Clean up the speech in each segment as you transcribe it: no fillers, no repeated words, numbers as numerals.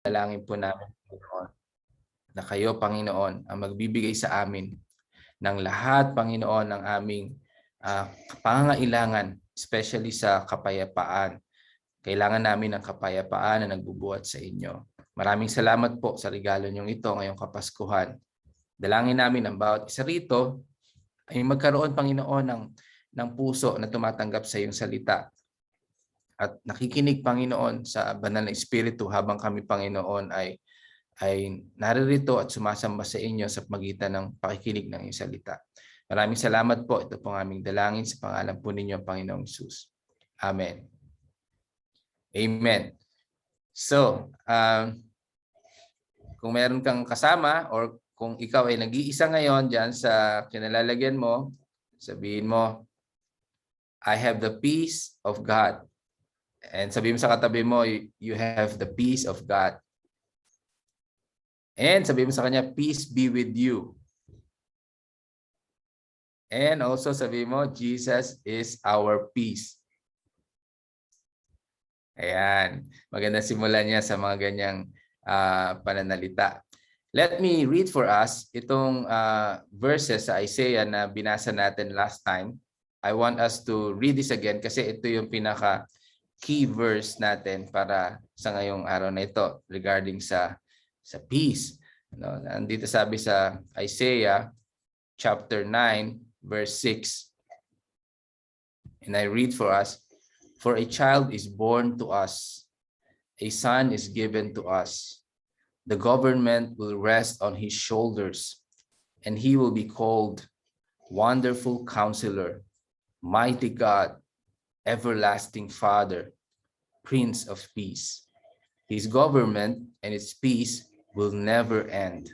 Dalangin po namin, Panginoon, na kayo, Panginoon, ang magbibigay sa amin ng lahat, Panginoon, ng aming pangangailangan, especially sa kapayapaan. Kailangan namin ng kapayapaan na nagbubuhat sa inyo. Maraming salamat po sa regalo niyong ito ngayong Kapaskuhan. Dalangin namin ang bawat isa rito ay magkaroon, Panginoon, ng puso na tumatanggap sa iyong salita. At nakikinig, Panginoon, sa banal na Espiritu habang kami, Panginoon, ay naririto at sumasamba sa inyo sa pagitan ng pakikinig ng iyong salita. Maraming salamat po. Ito pong aming dalangin sa pangalan po ninyo, Panginoong Hesus. Amen. Amen. So, kung meron kang kasama or kung ikaw ay nag-iisa ngayon dyan sa kinalalagyan mo, sabihin mo, I have the peace of God. And sabihin mo sa katabi mo, you have the peace of God. And sabihin mo sa kanya, peace be with you. And also sabihin mo, Jesus is our peace. Ayan. Maganda simulan niya sa mga ganyang pananalita. Let me read for us itong verses sa Isaiah na binasa natin last time. I want us to read this again kasi ito yung pinaka key verse natin para sa ngayong araw na ito regarding sa peace. No, nandito sabi sa Isaiah chapter 9 verse 6. And I read for us, for a child is born to us, a son is given to us. The government will rest on his shoulders, and he will be called Wonderful Counselor, Mighty God, Everlasting Father, Prince of Peace. His government and its peace will never end.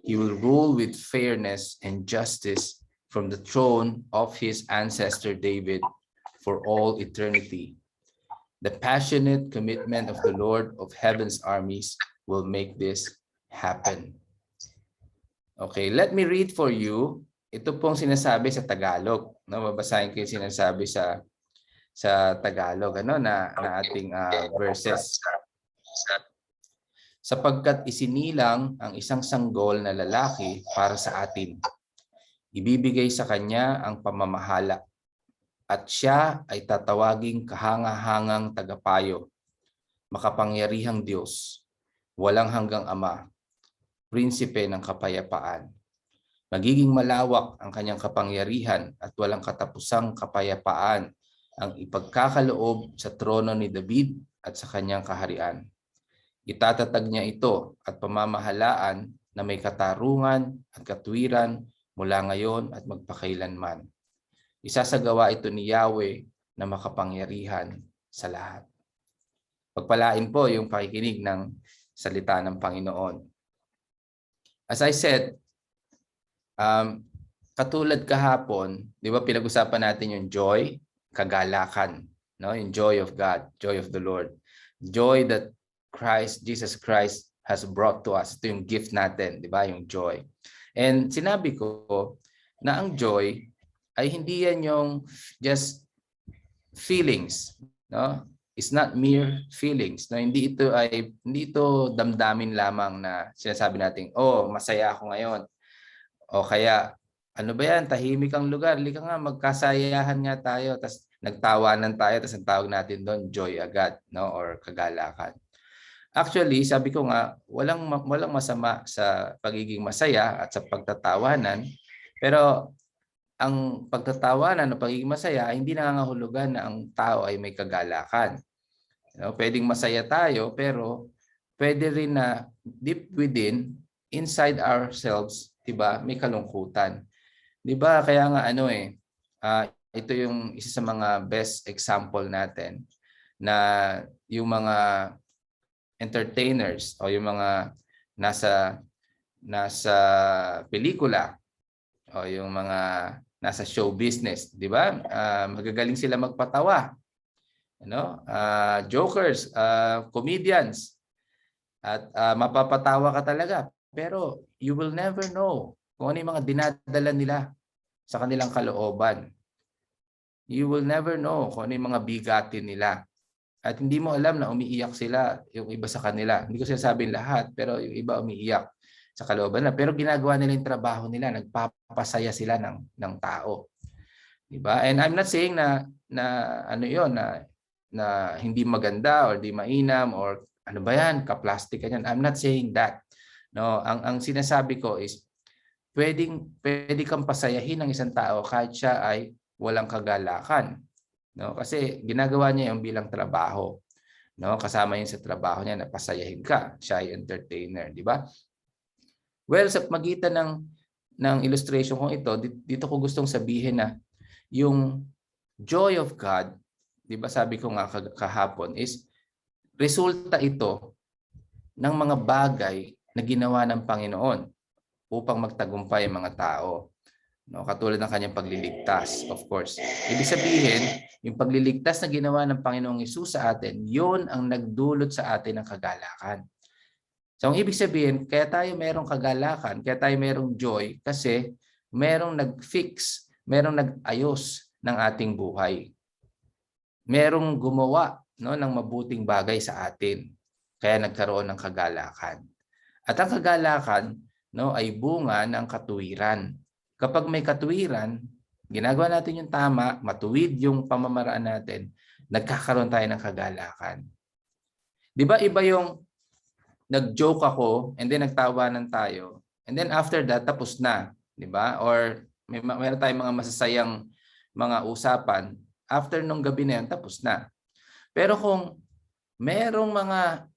He will rule with fairness and justice from the throne of his ancestor David for all eternity. The passionate commitment of the Lord of Heaven's armies will make this happen. Okay, let me read for you. Ito pong sinasabi sa Tagalog. No, babasahin ko yung sinasabi sa Tagalog na ating verses. Sapagkat isinilang ang isang sanggol na lalaki para sa atin. Ibibigay sa kanya ang pamamahala at siya ay tatawaging kahanga-hangang tagapayo, makapangyarihang Diyos, walang hanggang Ama, prinsipe ng kapayapaan. Magiging malawak ang kanyang kapangyarihan at walang katapusang kapayapaan ang ipagkakaloob sa trono ni David at sa kanyang kaharian. Itatatag niya ito at pamamahalaan na may katarungan at katwiran mula ngayon at magpakailanman. Isasagawa ito ni Yahweh na makapangyarihan sa lahat. Pagpalain po yung pakikinig ng salita ng Panginoon. As I said, katulad kahapon, di ba pinag-usapan natin yung joy, kagalakan, no? Yung joy of God, joy of the Lord. Joy that Jesus Christ has brought to us. Ito yung gift natin, di ba? Yung joy. And sinabi ko na ang joy ay hindi yan yung just feelings, no? It's not mere feelings. No? Hindi ito damdamin lamang na sinasabi natin, oh, masaya ako ngayon. O kaya, ano ba yan? Tahimik ang lugar. Lika nga, magkasayahan nga tayo. Tapos nagtawanan tayo. Tapos ang tawag natin doon, joy agad, no? Or kagalakan. Actually, sabi ko nga, walang masama sa pagiging masaya at sa pagtatawanan. Pero ang pagtatawanan o pagiging masaya ay hindi nangangahulugan na ang tao ay may kagalakan. No? Pwedeng masaya tayo, pero pwede rin na deep within, inside ourselves, diba, may kalungkutan. Diba, kaya nga ito yung isa sa mga best example natin na yung mga entertainers o yung mga nasa pelikula o yung mga nasa show business, di ba? Magagaling sila magpatawa. Jokers, comedians. At mapapatawa ka talaga. Pero you will never know kung ano yung mga dinadala nila sa kanilang kalooban. You will never know kung ano yung mga bigatin nila. At hindi mo alam na umiiyak sila, yung iba sa kanila. Hindi ko sinasabing lahat, pero yung iba umiiyak sa kalooban na. Pero ginagawa nila yung trabaho nila, nagpapasaya sila ng tao. Diba? And I'm not saying na ano yon na hindi maganda or di mainam or ano ba yan, kaplastic yan. I'm not saying that. No, ang sinasabi ko is pwede kang pasayahin ng isang tao kahit siya ay walang kagalakan. No, kasi ginagawa niya yung bilang trabaho. No, kasama yun sa trabaho niya na pasayahin ka. Siya ay entertainer, di ba? Well, sa magitan ng illustration kong ito, dito ko gustong sabihin na yung joy of God, di ba sabi ko nga kahapon, is resulta ito ng mga bagay na ginawa ng Panginoon upang magtagumpay ang mga tao. No, katulad ng kanyang pagliligtas, of course. Ibig sabihin, yung pagliligtas na ginawa ng Panginoong Hesus sa atin, yun ang nagdulot sa atin ng kagalakan. So, ang ibig sabihin, kaya tayo merong kagalakan, kaya tayo merong joy, kasi merong nag-fix, merong nag-ayos ng ating buhay. Merong gumawa, no, ng mabuting bagay sa atin. Kaya nagkaroon ng kagalakan. At ang kagalakan, no, ay bunga ng katuwiran. Kapag may katuwiran, ginagawa natin yung tama, matuwid yung pamamaraan natin, nagkakaroon tayo ng kagalakan. Di ba iba yung nag-joke ako and then nagtawanan tayo and then after that tapos na, di ba? Or meron tayong mga masasayang mga usapan, after nung gabi na yan tapos na. Pero kung merong mga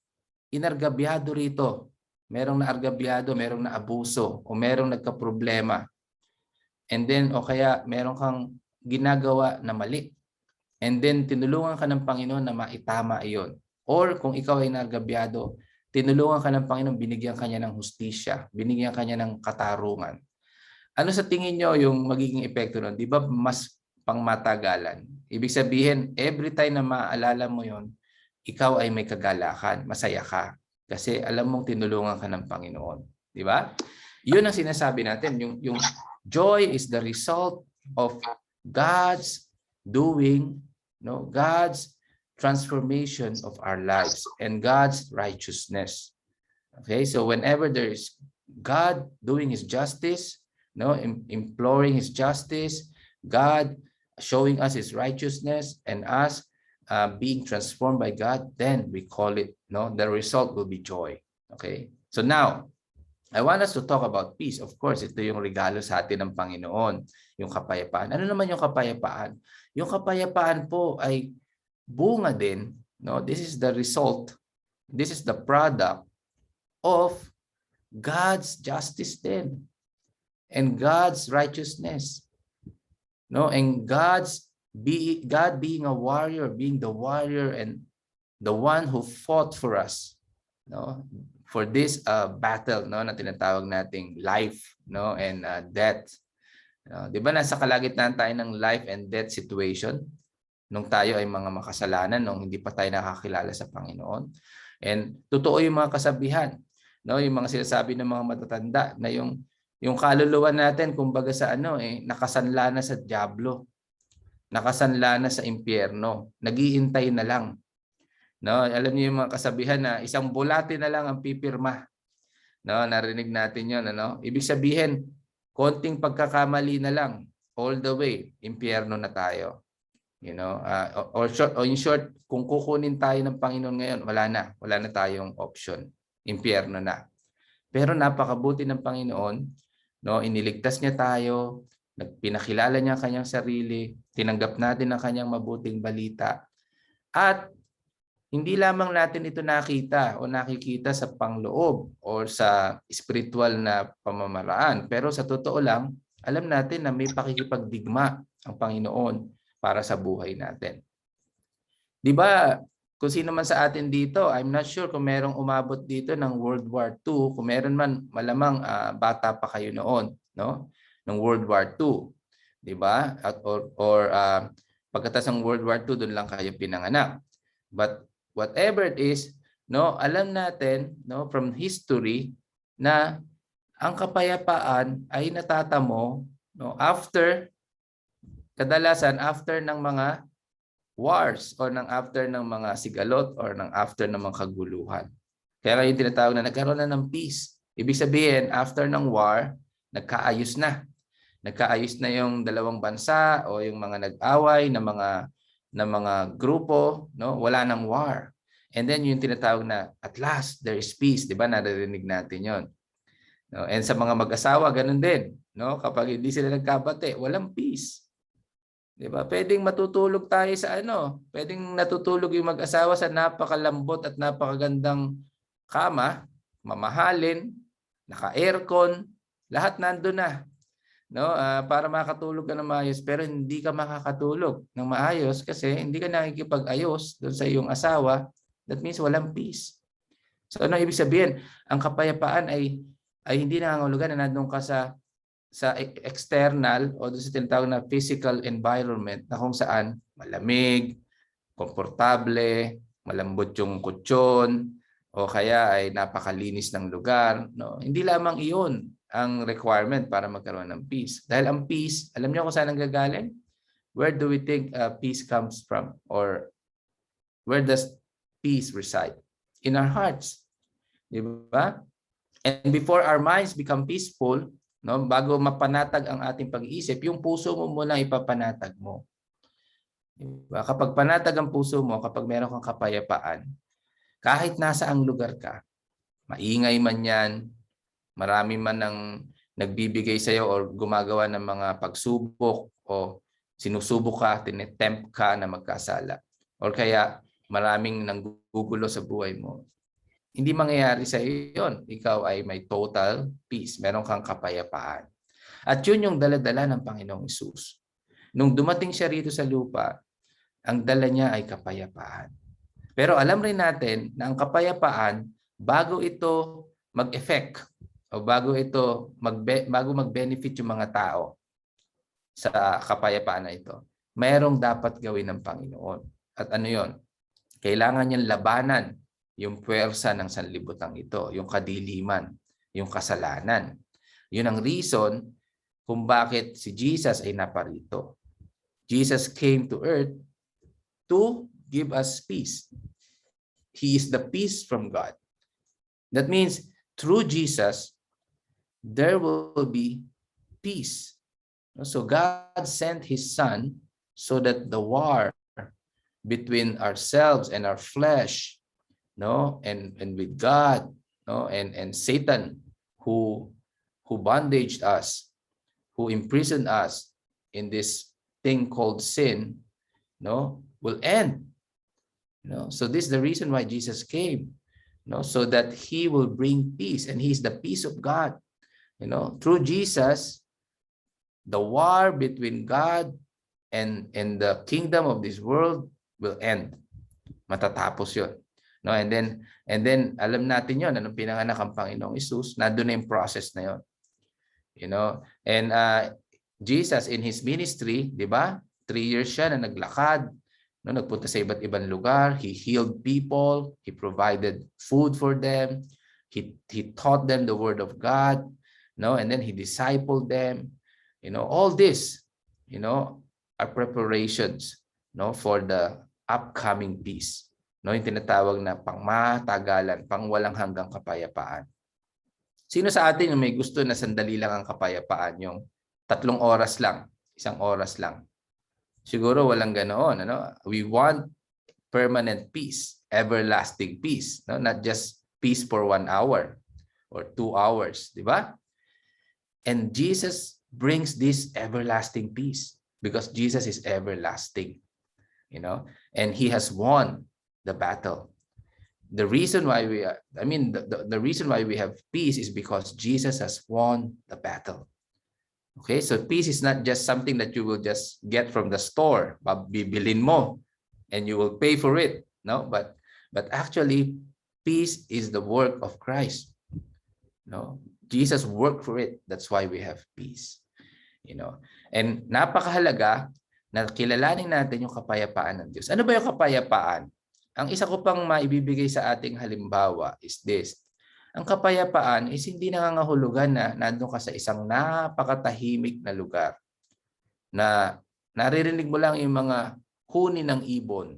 inargabyado rito, merong naargabyado, merong naabuso o merong nagka-problema, and then o kaya meron kang ginagawa na mali, and then tinulungan ka ng Panginoon na maitama iyon. Or kung ikaw ay naargabyado, tinulungan ka ng Panginoon, binigyan ka niya ng hustisya, binigyan ka niya ng katarungan. Ano sa tingin nyo yung magiging epekto nun? Di ba mas pangmatagalan? Ibig sabihin, every time na maalala mo yon, ikaw ay may kagalakan, masaya ka. Kasi alam mong tinulungan ka ng Panginoon. Di ba? Yun ang sinasabi natin. Yung joy is the result of God's doing, no, God's transformation of our lives and God's righteousness. Okay, so whenever there is God doing His justice, no, imploring His justice, God showing us His righteousness, and us being transformed by God, then we call it, no, the result will be joy. Okay, so now I want us to talk about peace. Of course, ito yung regalo sa atin ng Panginoon, yung kapayapaan. Ano naman yung kapayapaan? Yung kapayapaan po ay bunga din, no? This is the result, this is the product of God's justice din and God's righteousness. No, and God being a warrior, being the warrior and the one who fought for us, no, for this battle, no, na tinatawag nating life, no, and death. 'Di ba nasa kalagitnaan tayo ng life and death situation nung tayo ay mga makasalanan, nung hindi pa tayo nakakilala sa Panginoon. And totoo yung mga kasabihan, no, yung mga sinasabi ng mga matatanda na yung kaluluwa natin kumbaga sa nakasanla na sa dyablo. Nakasanla na sa impyerno. Naghihintay na lang. No, alam niyo yung mga kasabihan na isang bulate na lang ang pipirma. No, narinig natin 'yon, ano? Ibig sabihin, konting pagkakamali na lang, all the way, impyerno na tayo. You know, in short, kung kukunin tayo ng Panginoon ngayon, wala na tayong option. Impyerno na. Pero napakabuti ng Panginoon, no, iniligtas niya tayo, pinakilala niya ang kanyang sarili, tinanggap natin ang kanyang mabuting balita. At hindi lamang natin ito nakita o nakikita sa pangloob o sa spiritual na pamamaraan. Pero sa totoo lang, alam natin na may pakikipagdigma ang Panginoon para sa buhay natin. Di ba, kung sino man sa atin dito, I'm not sure kung merong umabot dito ng World War II. Kung meron man, malamang bata pa kayo noon, no? Ng World War II. Di ba? Or pagkatas ng World War II, doon lang kayo pinanganak. But whatever it is, no, alam natin, no, from history na ang kapayapaan ay natatamo, no, kadalasan after ng mga wars o after ng mga sigalot or after ng mga kaguluhan. Kaya ngayon tinatawag na nagkaroon na ng peace. Ibig sabihin, after ng war, nagkaayos na. Nagkaayos na yung dalawang bansa o yung mga nag-away na mga grupo, no? Wala nang war. And then yung tinatawag na at last there is peace, 'di ba? Naririnig natin 'yon. No? And sa mga mag-asawa ganun din, no? Kapag hindi sila nagkabati, walang peace. 'Di ba? Pwedeng matutulog tayo sa pwedeng natutulog yung mag-asawa sa napakalambot at napakagandang kama, mamahalin, naka-aircon, lahat nandoon na. No, para makatulog ka ng maayos, pero hindi ka makakatulog ng maayos kasi hindi ka nakikipag-ayos doon sa iyong asawa. That means walang peace. So ano ibig sabihin? Ang kapayapaan ay hindi nangangahulugan na nandoon ka sa external o doon sa tinatawag na physical environment na kung saan malamig, komportable, malambot yung kutsyon, o kaya ay napakalinis ng lugar. No? Hindi lamang iyon ang requirement para magkaroon ng peace. Dahil ang peace, alam niyo kung saan nanggagaling? Where do we think peace comes from? Or where does peace reside? In our hearts. Di ba? And before our minds become peaceful, no, bago mapanatag ang ating pag-iisip, yung puso mo muna ipapanatag mo. Diba? Kapag panatag ang puso mo, kapag meron kang kapayapaan, kahit nasa ang lugar ka, maingay man yan, marami man ang nagbibigay sa iyo or gumagawa ng mga pagsubok o sinusubok ka, tinetempt ka na magkasala. Or kaya maraming nanggugulo sa buhay mo. Hindi mangyayari sa iyo yun. Ikaw ay may total peace. Meron kang kapayapaan. At yun yung dala-dala ng Panginoong Hesus. Nung dumating siya rito sa lupa, ang dala niya ay kapayapaan. Pero alam rin natin na ang kapayapaan, bago ito mag-effect, o bago mag-benefit yung mga tao sa kapayapaan na ito, mayroong dapat gawin ng Panginoon. At ano yon? Kailangan niyang labanan yung puwersa ng sanlibutan ito, yung kadiliman, yung kasalanan. Yun ang reason kung bakit si Jesus ay naparito. Jesus came to earth to give us peace. He is the peace from God. That means through Jesus, there will be peace. So God sent His Son so that the war between ourselves and our flesh, and with God, and Satan, who bondaged us, who imprisoned us in this thing called sin, will end. So this is the reason why Jesus came, so that He will bring peace, and He's the peace of God. Through Jesus, the war between God and the kingdom of this world will end. Matatapos yun. And then alam natin yun, anong pinanganak ang Panginoong Hesus, nandun na yung process na yun. And Jesus in His ministry, di ba? 3 years siya na naglakad, nagpunta sa iba't ibang lugar. He healed people. He provided food for them. He taught them the word of God. And then He discipled them. All this, are preparations, for the upcoming peace. Yung tinatawag na pangmatagalan, pangwalang hanggang kapayapaan. Sino sa atin yung may gusto na sandali lang ang kapayapaan, yung 3 oras lang, 1 oras lang? Siguro walang ganoon. We want permanent peace, everlasting peace, not just peace for 1 hour or 2 hours, di ba? And Jesus brings this everlasting peace because Jesus is everlasting, and He has won the battle. The reason why the reason why we have peace is because Jesus has won the battle. Okay, so peace is not just something that you will just get from the store, bibilin mo, and you will pay for it. No, but actually, peace is the work of Christ. Jesus worked for it. That's why we have peace. And napakahalaga na kilalanin natin yung kapayapaan ng Diyos. Ano ba yung kapayapaan? Ang isa ko pang maibibigay sa ating halimbawa is this. Ang kapayapaan is hindi nangangahulugan na nandun ka sa isang napakatahimik na lugar na naririnig mo lang yung mga huni ng ibon.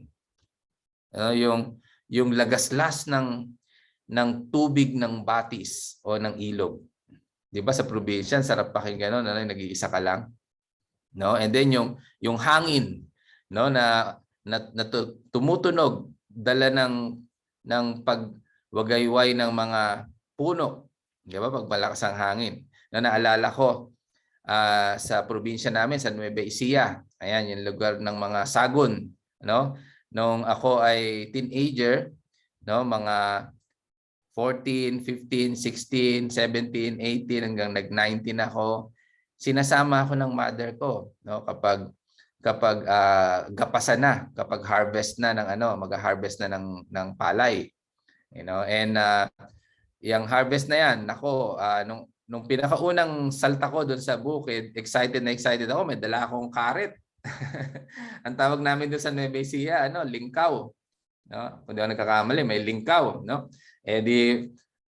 Yung lagaslas ng tubig ng batis o ng ilog. 'Di ba sa probinsya, sarap pakinggan no, nag-iisa ka lang. No? And then yung hangin, no, na tumutunog dala ng pagwagayway ng mga puno. 'Di ba? Pag malakas ang hangin. Naalala ko sa probinsya namin sa Nueva Ecija. Ayan, yung lugar ng mga sagon, no? Nung ako ay teenager, no, mga 14, 15, 16, 17, 18 hanggang nag-19 ako, sinasama ako ng mother ko, no, kapag gapasan na, kapag harvest na ng mag-harvest na ng palay. You know, and yung harvest na yan, nako, nung pinakaunang salta ko doon sa bukid, excited ako, may dala akong karet. Ang tawag namin doon sa Nueva Ecija, lingkaw. No? Kung di ako nagkakamali, may lingkaw, no? Eh di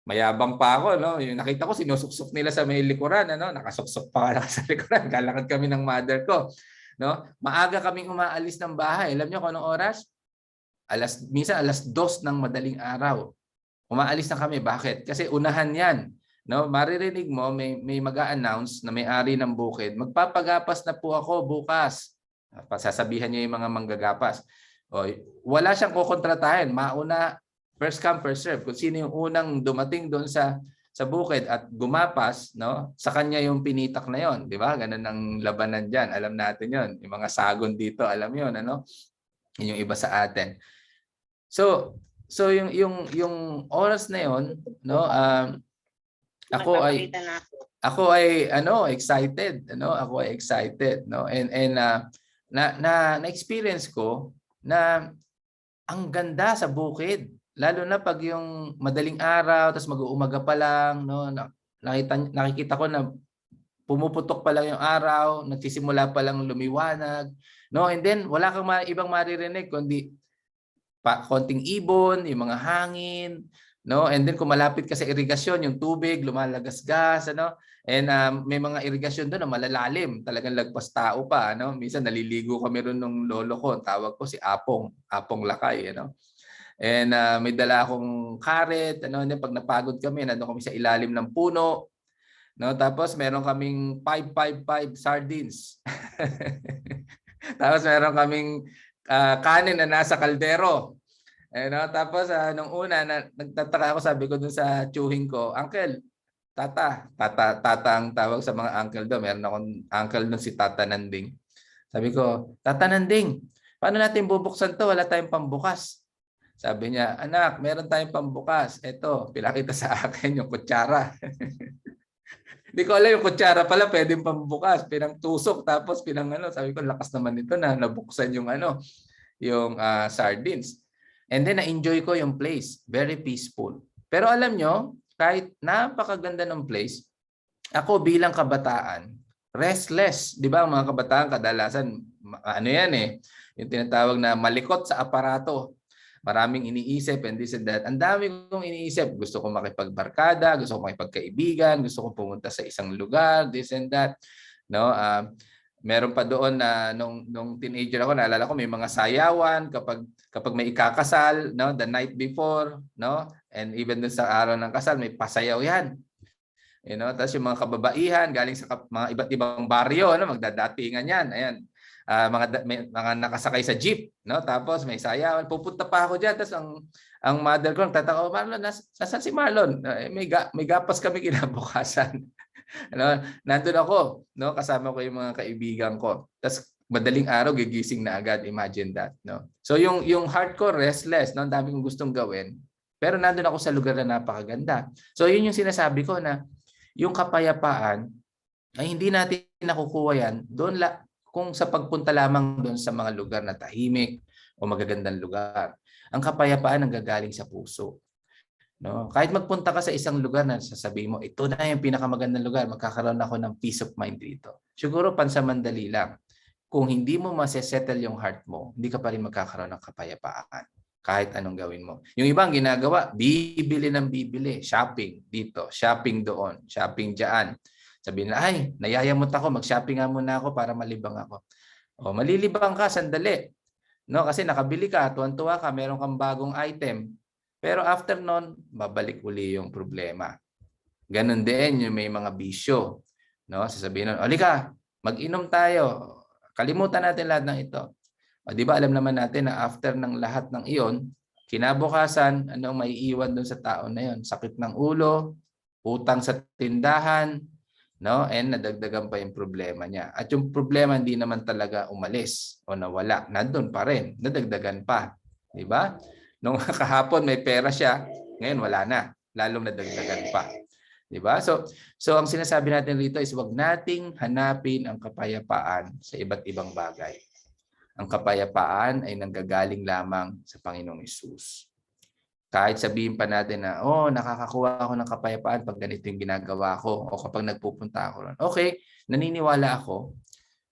mayabang pa ako, no? Yung nakita ko sinusuksok nila sa may likuran, nakasuksok pa sa likuran. Kalakad kami ng mother ko, no? Maaga kaming umaalis ng bahay. Alam niyo kung anong oras? Minsan alas 2 ng madaling araw. Umaalis na kami. Bakit? Kasi unahan 'yan. No, maririnig mo may mag-a-announce na may-ari ng bukid, magpapagapas na po ako bukas. Sasabihan niya yung mga manggagapas. O, wala siyang kukontratahin, mauna, first come first serve. Kung sino yung unang dumating doon sa bukid at gumapas, no, sa kanya yung pinitak na 'yon, di ba? Ganun ang labanan diyan. Alam natin 'yon. Yung mga sagon dito, alam 'yon, Yung iba sa atin. So yung oras na 'yon, no, ako ay excited, Ako ay excited, no? And na-experience ko na ang ganda sa bukid, lalo na pag yung madaling araw tapos mag-uumaga pa lang, no? Nakikita ko na pumuputok pa lang yung araw, nagsisimula pa lang lumiwanag, no? And then wala kang ibang maririnig kundi konting ibon, yung mga hangin, no? And then kung malapit ka sa irigasyon, yung tubig lumalagasgas, And may mga irigasyon doon na malalalim, talagang lagpas tao pa, Minsan naliligo kami ron ng lolo ko, tawag ko si Apong Lakay, And may dala akong karet, And then pag napagod kami, nandoon kami sa ilalim ng puno, Tapos meron kaming 555 sardines. Tapos meron kaming kanin na nasa kaldero. Tapos nung una nagtataka ako, sabi ko dun sa tsuhing ko, Uncle, Tata ang tawag sa mga uncle doon. Meron akong uncle doon si Tata Nanding. Sabi ko, Tata Nanding, paano natin bubuksan to? Wala tayong pambukas. Sabi niya, anak, meron tayong pambukas. Ito, pinakita sa akin yung kutsara. Hindi ko alam yung kutsara pala pwedeng pambukas. Pinangtusok tapos sabi ko, lakas naman ito na nabuksan yung yung sardines. And then na-enjoy ko yung place. Very peaceful. Pero alam nyo, kahit napakaganda ng place, ako bilang kabataan, restless. Di ba ang mga kabataan kadalasan, yung tinatawag na malikot sa aparato. Maraming iniisip and this and that. Ang dami kong iniisip. Gusto ko makipagbarkada, gusto ko makipagkaibigan, gusto ko pumunta sa isang lugar, this and that. No? Meron pa doon na nung teenager ako, naalala ko may mga sayawan kapag may ikakasal, the night before, and even dun sa araw ng kasal may pasayaw yan. Tapos yung mga kababaihan galing sa mga iba't ibang baryo, magdadatingan yan. Ayan. Mga nakasakay sa jeep, Tapos may sayawan, pupunta pa ako diyan, tapos ang mother ko nagtataka, Marlon, nasaan si Marlon? May gapas kami kinabukasan. Nandun ako, kasama ko yung mga kaibigan ko. Tapos madaling araw gigising na agad, imagine that, So yung heart ko restless, ang dami kong gustong gawin. Pero nandun ako sa lugar na napakaganda. So yun yung sinasabi ko na yung kapayapaan ay hindi natin nakukuha yan doon kung sa pagpunta lamang doon sa mga lugar na tahimik o magagandang lugar. Ang kapayapaan ang gagaling sa puso. Kahit magpunta ka sa isang lugar na sasabihin mo, ito na yung pinakamagandang lugar, magkakaroon ako ng peace of mind dito. Siguro pansamandali lang. Kung hindi mo masesettle yung heart mo, hindi ka pa rin magkakaroon ng kapayapaan. Kahit anong gawin mo. Yung ibang ginagawa, bibili ng bibili. Shopping dito, shopping doon, shopping dyan. Sabihin na, ay, nayayamot ako, mag-shopping nga muna ako para malibang ako. O, malilibang ka, sandali. No, kasi nakabili ka, tuwan-tuwa ka, meron kang bagong item. Pero after nun, babalik uli yung problema. Ganon din yung may mga bisyo. No, sasabihin nun, "Halika, mag-inom tayo. Kalimutan natin lahat ng ito." O, di ba alam naman natin na after ng lahat ng iyon, kinabukasan, ano ang maiiwan doon sa tao na yon? Sakit ng ulo, utang sa tindahan, no? And nadagdagan pa yung problema niya. At yung problema hindi naman talaga umalis o nawala. Nandun pa rin, nadagdagan pa. Di ba? Nung kahapon may pera siya, ngayon wala na. Lalong nadagdagan pa. Di ba? So ang sinasabi natin rito is wag nating hanapin ang kapayapaan sa iba't ibang bagay. Ang kapayapaan ay nanggagaling lamang sa Panginoong Hesus. Kahit sabihin pa natin na, nakakakuha ako ng kapayapaan pag ganito yung ginagawa ko o kapag nagpupunta ako ron. Okay, naniniwala ako.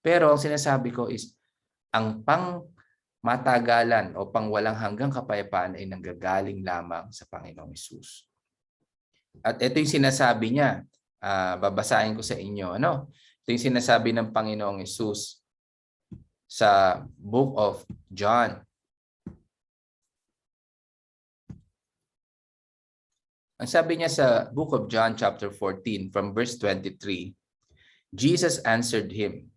Pero ang sinasabi ko is, ang pang-matagalan o pang-walang hanggang kapayapaan ay nanggagaling lamang sa Panginoong Hesus. At ito yung sinasabi niya. Babasahin ko sa inyo. Ito yung sinasabi ng Panginoong Hesus sa Book of John. Ang sabi niya sa Book of John chapter 14 from verse 23, Jesus answered him,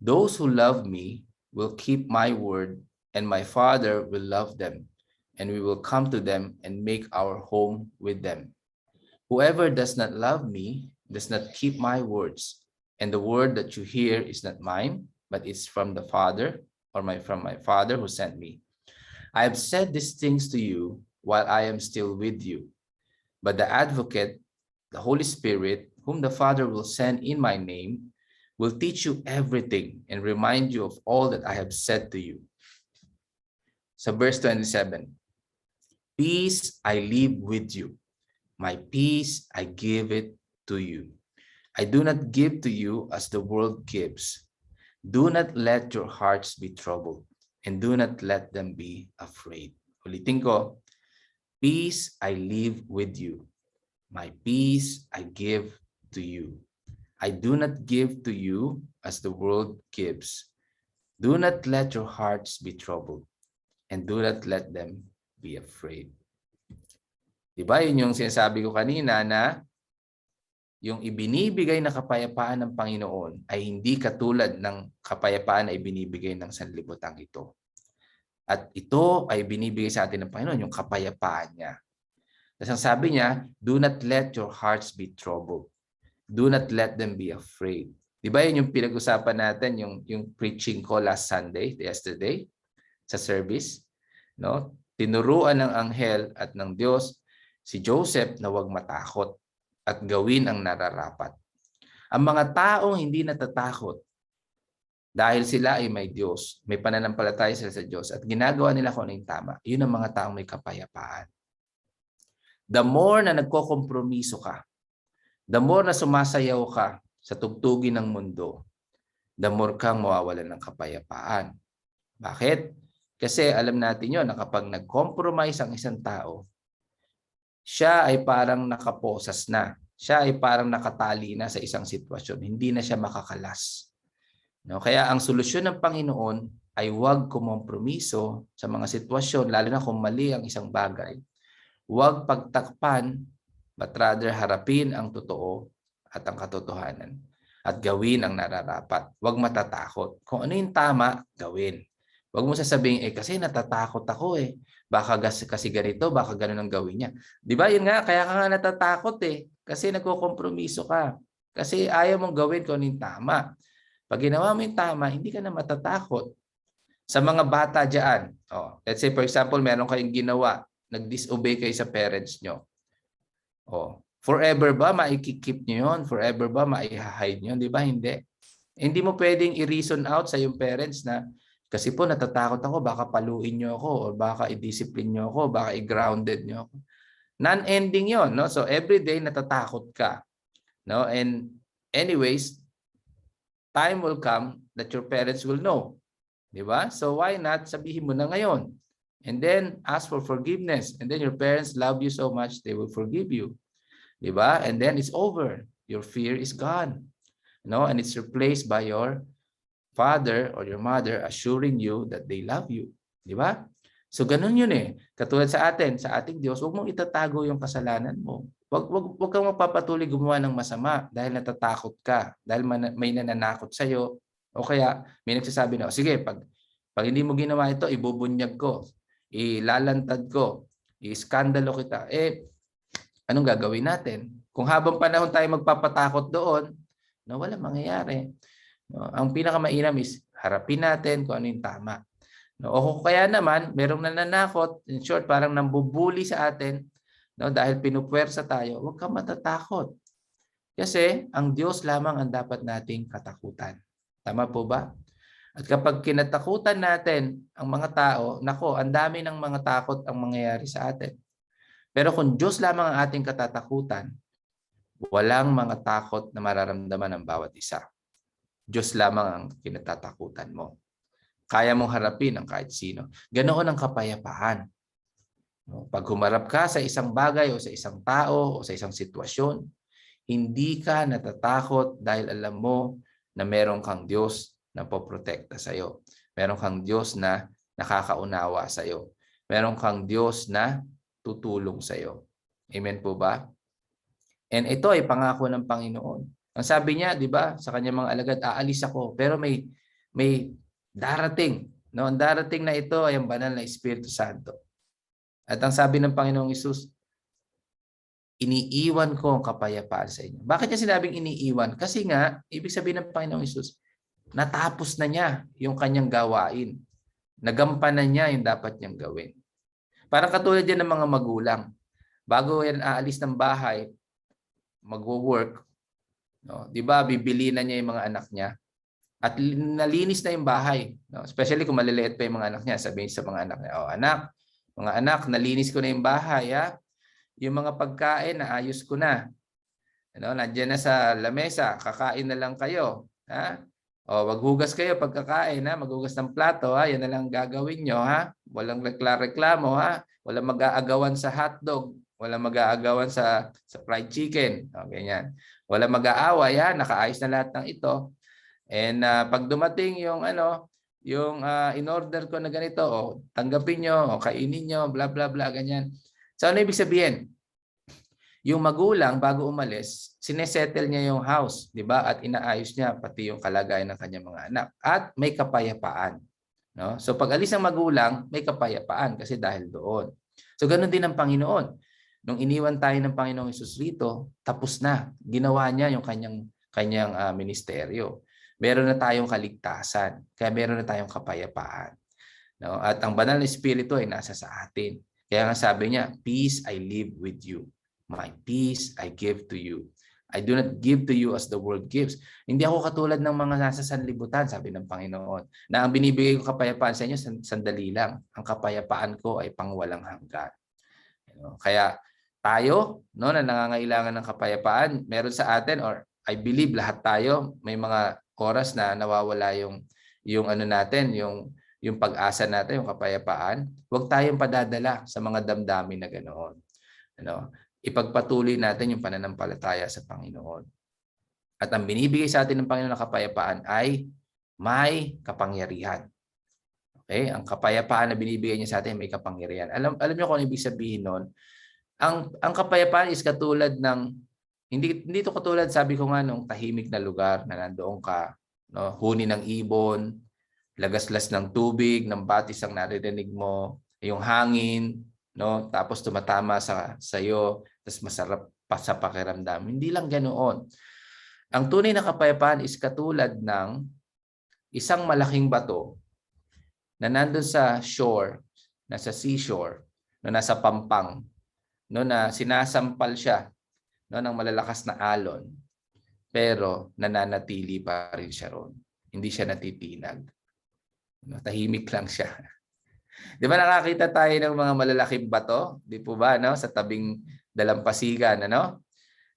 "Those who love me will keep my word, and my Father will love them, and we will come to them and make our home with them. Whoever does not love me does not keep my words, and the word that you hear is not mine, but it's from the Father, or from my Father who sent me. I have said these things to you while I am still with you. But the Advocate, the Holy Spirit, whom the Father will send in my name, will teach you everything and remind you of all that I have said to you." So verse 27, "Peace I leave with you. My peace I give it to you. I do not give to you as the world gives. Do not let your hearts be troubled, and do not let them be afraid." Ulitin ko, "Peace I leave with you. My peace I give to you. I do not give to you as the world gives. Do not let your hearts be troubled, and do not let them be afraid." Diba yun yung sinasabi ko kanina na yung ibinibigay na kapayapaan ng Panginoon ay hindi katulad ng kapayapaan na ibinibigay ng sanlibutan ito. At ito ay binibigay sa atin ng Panginoon, yung kapayapaan niya. Tapos ang sabi niya, "Do not let your hearts be troubled. Do not let them be afraid." Diba yun yung pinag-usapan natin, yung preaching ko last Sunday, yesterday, sa service? No? Tinuruan ng anghel at ng Diyos si Joseph na huwag matakot at gawin ang nararapat. Ang mga taong hindi natatakot dahil sila ay may Diyos, may pananampalataya sila sa Diyos at ginagawa nila kung ano yung tama, yun ang mga taong may kapayapaan. The more na nagkokompromiso ka, the more na sumasayaw ka sa tugtugin ng mundo, the more kang mawawalan ng kapayapaan. Bakit? Kasi alam natin yun na kapag nag-compromise ang isang tao, siya ay parang nakaposas na. Siya ay parang nakatali na sa isang sitwasyon. Hindi na siya makakalas. No? Kaya ang solusyon ng Panginoon ay huwag kumompromiso sa mga sitwasyon, lalo na kung mali ang isang bagay. Huwag pagtakpan, but rather harapin ang totoo at ang katotohanan. At gawin ang nararapat. Huwag matatakot. Kung ano yung tama, gawin. Huwag mo sasabihin, kasi natatakot ako eh. Baka kasi ganito, baka ganun ang gawin niya. Di ba? Yun nga, kaya ka nga natatakot eh. Kasi nagkokompromiso ka. Kasi ayaw mong gawin kung ano yung tama. Pag ginawa mo yung tama, hindi ka na matatakot. Sa mga bata dyan, let's say for example, meron kayong ginawa, nag-disobey kayo sa parents nyo. Forever ba maikikip nyo yun? Forever ba maihahide nyo? Di ba? Hindi. Hindi mo pwedeng i-reason out sa yung parents na kasi po natatakot ako, baka paluin nyo ako, or baka i-discipline nyo ako, baka i-grounded nyo ako. Non-ending yon, no? So every day natatakot ka, no? And anyways, time will come that your parents will know. Di ba? So why not sabihin mo na ngayon? And then ask for forgiveness. And then your parents love you so much, they will forgive you. Di ba? And then it's over. Your fear is gone. No? And it's replaced by your father or your mother assuring you that they love you. Di ba? So ganun yun eh. Katulad sa atin, sa ating Diyos, huwag mong itatago yung kasalanan mo. Wag kang magpapatuloy gumawa ng masama dahil natatakot ka, dahil may nananakot sa iyo o kaya may nagsasabi na, sige, pag hindi mo ginawa ito, ibubunyag ko, ilalantad ko, iskandalo kita. Anong gagawin natin? Kung habang panahon tayo magpapatakot doon, no, wala mangyayari. No, ang pinakamainam is harapin natin kung ano yung tama. No, o kaya naman, merong nananakot, in short, parang nambubuli sa atin, no, dahil pinupwersa tayo, huwag kang matatakot. Kasi ang Diyos lamang ang dapat nating katakutan. Tama po ba? At kapag kinatakutan natin ang mga tao, nako, ang dami ng mga takot ang mangyayari sa atin. Pero kung Diyos lamang ang ating katatakutan, walang mga takot na mararamdaman ng bawat isa. Diyos lamang ang kinatatakutan mo. Kaya mong harapin ang kahit sino. Ganoon ang kapayapaan. Pag humarap ka sa isang bagay o sa isang tao o sa isang sitwasyon, hindi ka natatakot dahil alam mo na meron kang Diyos na poprotekta sa iyo. Meron kang Diyos na nakakaunawa sa iyo. Meron kang Diyos na tutulong sa iyo. Amen po ba? And ito ay pangako ng Panginoon. Ang sabi niya, 'di ba, sa kanyang mga alagad, aalis ako, pero may darating. No, ang darating na ito ay ang banal na Espiritu Santo. At ang sabi ng Panginoong Hesus, iniiwan ko ang kapayapaan sa inyo. Bakit niya sinabing iniiwan? Kasi nga, ibig sabihin ng Panginoong Hesus, natapos na niya yung kanyang gawain. Nagampanan niya yung dapat niyang gawin. Parang katulad yan ng mga magulang. Bago yan aalis ng bahay, magwo-work, no? 'Di ba, bibili na niya yung mga anak niya. At nalinis na yung bahay. No? Especially kung maliliit pa yung mga anak niya. Sabihin sa mga anak niya, mga anak, nalinis ko na yung bahay. Ha? Yung mga pagkain, naayos ko na. Nandiyan na sa lamesa, kakain na lang kayo. Ha? Maghugas kayo pagkakain. Ha? Maghugas ng plato. Ha? Yan na lang gagawin nyo. Ha? Walang reklamo. Ha? Walang mag-aagawan sa hotdog. Walang mag-aagawan sa fried chicken. Okay, yan. Walang mag-aaway. Ha? Nakaayos na lahat ng ito. And pag dumating yung in-order ko na ganito, tanggapin nyo, kainin nyo, bla bla bla, ganyan. So ano ibig sabihin? Yung magulang bago umalis, sinesettle niya yung house, 'di ba? At inaayos niya pati yung kalagayan ng kanyang mga anak at may kapayapaan, no? So pag alis ng magulang, may kapayapaan kasi dahil doon. So ganoon din ang Panginoon. Nung iniwan tayo ng Panginoong Hesus rito, tapos na. Ginawa niya yung kanyang ministeryo. Meron na tayong kaligtasan, kaya meron na tayong kapayapaan. No? At ang banal na Espiritu ay nasa sa atin. Kaya nga sabi niya, peace I leave with you. My peace I give to you. I do not give to you as the world gives. Hindi ako katulad ng mga nasa sanlibutan, sabi ng Panginoon, na ang binibigay ko kapayapaan sa inyo, sandali lang. Ang kapayapaan ko ay pangwalang hanggan. Kaya tayo, no, na nangangailangan ng kapayapaan, meron sa atin, or I believe lahat tayo, may mga oras na nawawala yung natin, yung pag-asa natin, yung kapayapaan. Huwag tayong padadala sa mga damdamin na ganoon. Ipagpatuloy natin yung pananampalataya sa Panginoon. At ang binibigay sa atin ng Panginoon na kapayapaan ay may kapangyarihan. Okay? Ang kapayapaan na binibigay niya sa atin may kapangyarihan. Alam niyo kung ano ibig sabihin nun? Ang kapayapaan is katulad ng hindi ito katulad, sabi ko nga, nung tahimik na lugar na nandoon ka, no, huni ng ibon, lagaslas ng tubig, ng batis ang naririnig mo, yung hangin, no, tapos tumatama sa iyo, tapos masarap pa sa pakiramdam. Hindi lang ganoon. Ang tunay na kapayapaan is katulad ng isang malaking bato na nandoon sa shore, nasa seashore, no, nasa pampang, no, na sinasampal siya, no, ng malalakas na alon, pero nananatili pa rin siya ron. Hindi siya natitinag. No, tahimik lang siya. Di ba nakakita tayo ng mga malalaking bato? Di po ba, no? Sa tabing dalampasigan, ano?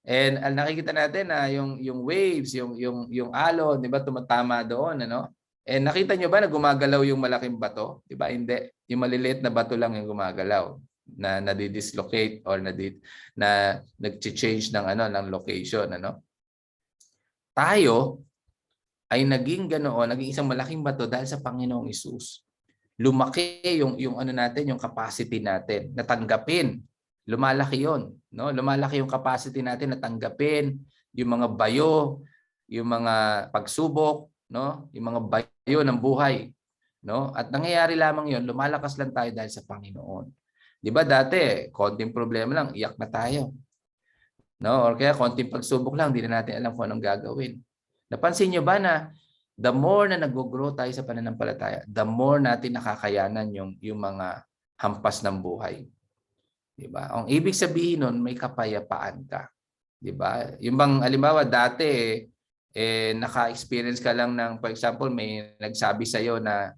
And nakikita natin na yung waves, yung alon, di ba, tumatama doon, ano? And nakita nyo ba na gumagalaw yung malaking bato? Di ba? Hindi. Yung maliliit na bato lang yung gumagalaw, na nadi-dislocate or na nag-change ng location, ano? Tayo ay naging ganoon, naging isang malaking bato dahil sa Panginoong Hesus. lumaki yung ano natin, yung capacity natin na tanggapin. Lumalaki 'yon, no? Lumalaki yung capacity natin na tanggapin yung mga bayo, yung mga pagsubok, no? Yung mga bayo ng buhay, no? At nangyayari lamang 'yon, lumalakas lang tayo dahil sa Panginoon. 'Di ba dati, konting problema lang, iyak na tayo. No? Or kaya konting pagsubok lang, hindi na natin alam kung anong gagawin. Napansin niyo ba na the more na nag-grow tayo sa pananampalataya, the more natin nakakayanan yung mga hampas ng buhay. 'Di ba? Ang ibig sabihin nun, may kapayapaan ka. 'Di ba? Yung bang halimbawa dati naka-experience ka lang ng, for example, may nagsabi sa iyo na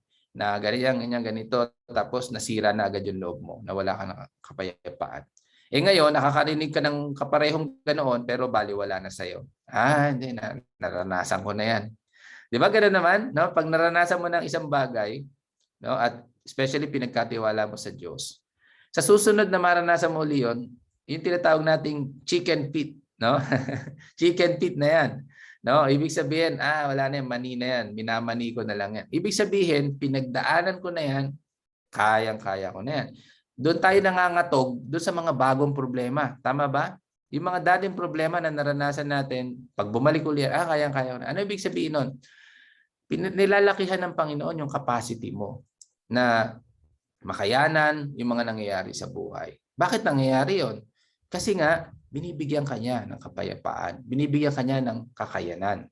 ganito, tapos nasira na agad yung loob mo, na wala ka ng kapayapaan. Ngayon, nakakarinig ka ng kaparehong ganoon, pero baliwala na sa iyo. Hindi na, naranasan ko na yan. Di ba ganoon naman? No? Pag naranasan mo ng isang bagay, no? At especially pinagkatiwala mo sa Diyos, sa susunod na maranasan mo uli yun, yung tinatawag nating chicken feet. No? Chicken feet na yan. No? Ibig sabihin, wala na yan, mani na yan, minamani ko na lang yan. Ibig sabihin, pinagdaanan ko na yan, kayang-kaya ko na yan. Doon tayo nangangatog doon sa mga bagong problema. Tama ba? Yung mga dating problema na naranasan natin, pag bumalik ulit, kayang-kaya ko na. Ano ibig sabihin nun? Nilalakihan ng Panginoon yung capacity mo na makayanan yung mga nangyayari sa buhay. Bakit nangyayari yon? Kasi nga, binibigyan ka niya ng kapayapaan. Binibigyan ka niya ng kakayanan.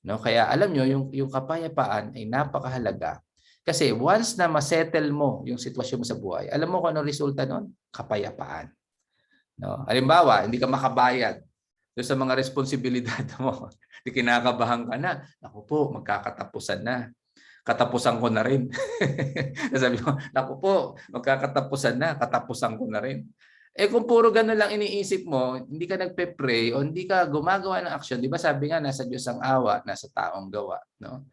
No? Kaya alam nyo, yung kapayapaan ay napakahalaga. Kasi once na masettle mo yung sitwasyon mo sa buhay, alam mo kung ano resulta nun? Kapayapaan. No? Halimbawa, hindi ka makabayad doon sa mga responsibilidad mo. Di kinakabahan ka na. Naku po, magkakatapusan na. Katapusan ko na rin. Sabi ko, naku po, magkakatapusan na. Katapusan ko na rin. Kung puro gano'n lang iniisip mo, hindi ka nagpe-pray o hindi ka gumagawa ng action, di ba sabi nga, nasa Diyos ang awa, nasa taong gawa. No?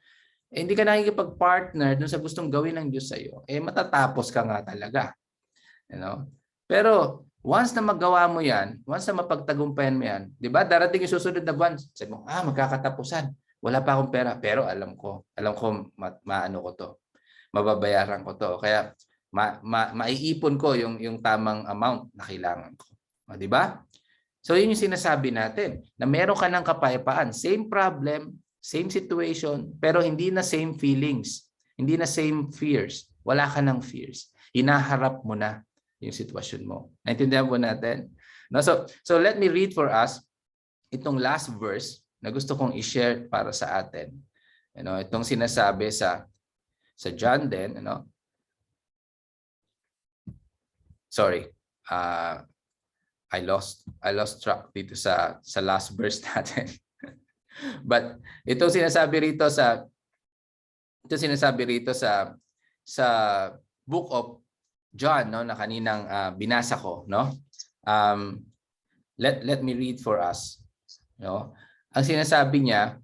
Hindi ka nakikipag-partner dun sa gustong gawin ng Diyos sa iyo, matatapos ka nga talaga. You know? Pero once na magawa mo yan, once na mapagtagumpayan mo yan, di ba, darating yung susunod na buwan, sabi mo, magkakatapusan. Wala pa akong pera, pero alam ko maano ko to. Mababayaran ko to. Kaya maiipon ko yung tamang amount na kailangan ko. Di ba? So yun yung sinasabi natin, na meron ka ng kapayapaan. Same problem, same situation, pero hindi na same feelings. Hindi na same fears. Wala ka ng fears. Hinaharap mo na yung sitwasyon mo. Naintindihan po natin? No, so let me read for us itong last verse na gusto kong i-share para sa atin. Itong sinasabi sa John din, sorry. I lost track dito sa last verse natin. But ito sinasabi rito sa book of John, no, na kaninang binasa ko, no? Let me read for us, no? Ang sinasabi niya,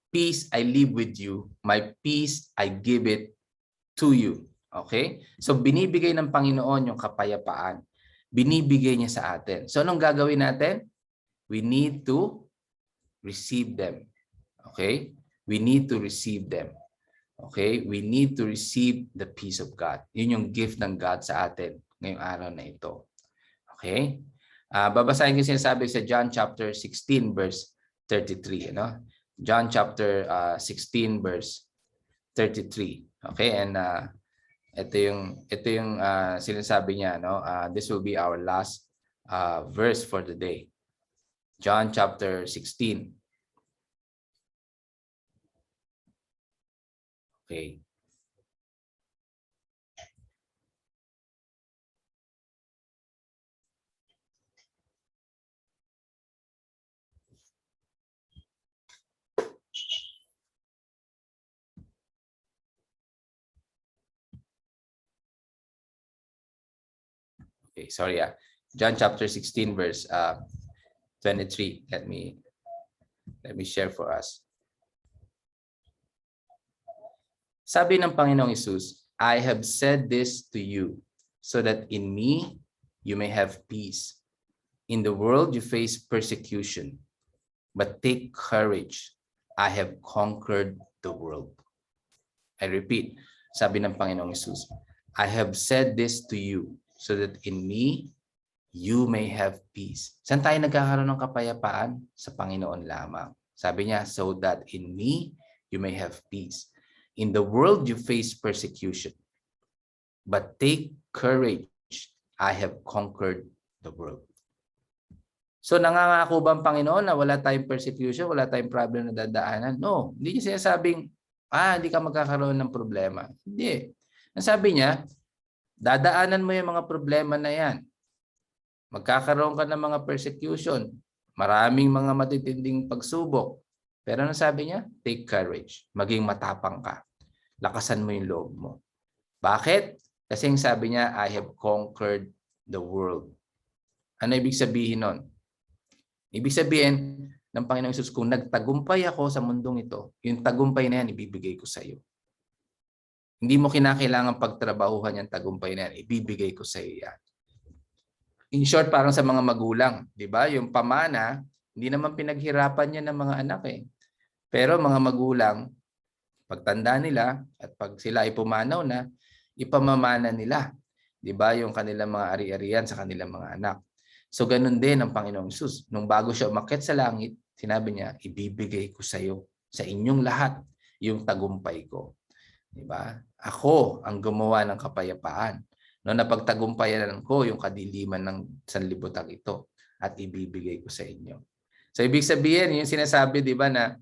peace I leave with you, my peace I give it to you. Okay? So binibigay ng Panginoon yung kapayapaan. Binibigay niya sa atin. So anong gagawin natin? We need to receive them. Okay? We need to receive them. Okay? We need to receive the peace of God. Yun yung gift ng God sa atin ngayong araw na ito. Okay? Babasahin ko sinasabi sa John chapter 16 verse 33. John chapter 16 verse 33. Okay? And ito yung sinasabi niya, this will be our last verse for the day. John chapter 16. Okay. Okay, sorry. John chapter 16 verse 23. Let me share for us. Sabi ng Panginoong Hesus, I have said this to you so that in me you may have peace. In the world you face persecution, but take courage. I have conquered the world. I repeat, Sabi ng Panginoong Hesus, I have said this to you so that in me, you may have peace. Saan tayo nagkakaroon ng kapayapaan? Sa Panginoon lamang. Sabi niya, so that in me, you may have peace. In the world, you face persecution. But take courage. I have conquered the world. So nangangako ba ang Panginoon na wala tayong persecution, wala tayong problem na dadaanan? No. Hindi niya sinasabing, hindi ka magkakaroon ng problema. Hindi. Ang sabi niya, dadaanan mo yung mga problema na yan. Magkakaroon ka ng mga persecution. Maraming mga matitinding pagsubok. Pero ano sabi niya? Take courage. Maging matapang ka. Lakasan mo yung loob mo. Bakit? Kasi yung sabi niya, I have conquered the world. Ano ibig sabihin nun? Ibig sabihin ng Panginoong Hesus, kung nagtagumpay ako sa mundong ito, yung tagumpay na yan, ibibigay ko sa iyo. Hindi mo kinakailangan pagtrabahuhan yung tagumpay na yan, ibibigay ko sa iyo yan. In short, parang sa mga magulang, di ba? Yung pamana, hindi naman pinaghirapan yan ng mga anak eh. Pero mga magulang, pagtanda nila at pag sila ay pumanaw na, ipamamana nila. Di ba? Yung kanilang mga ari-arian sa kanilang mga anak. So ganun din ang Panginoong Hesus. Nung bago siya umakyat sa langit, sinabi niya, ibibigay ko sa iyo, sa inyong lahat, yung tagumpay ko. Di ba? Ako ang gumawa ng kapayapaan. No, napagtagumpayan ko yung kadiliman ng sanlibutan ito at ibibigay ko sa inyo. So ibig sabihin, yung sinasabi, di ba, na